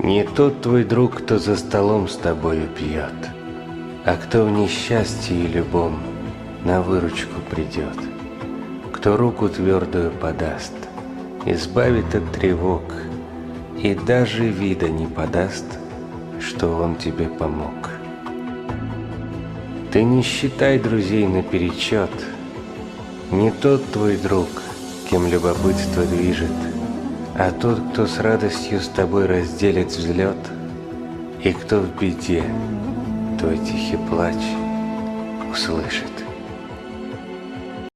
Не тот твой друг, кто за столом с тобою пьет, а кто в несчастье и любом на выручку придет, кто руку твердую подаст, избавит от тревог и даже вида не подаст, что он тебе помог. Ты не считай друзей наперечет, не тот твой друг, кем любопытство движет, а тот, кто с радостью с тобой разделит взлет, и кто в беде твой тихий плач услышит.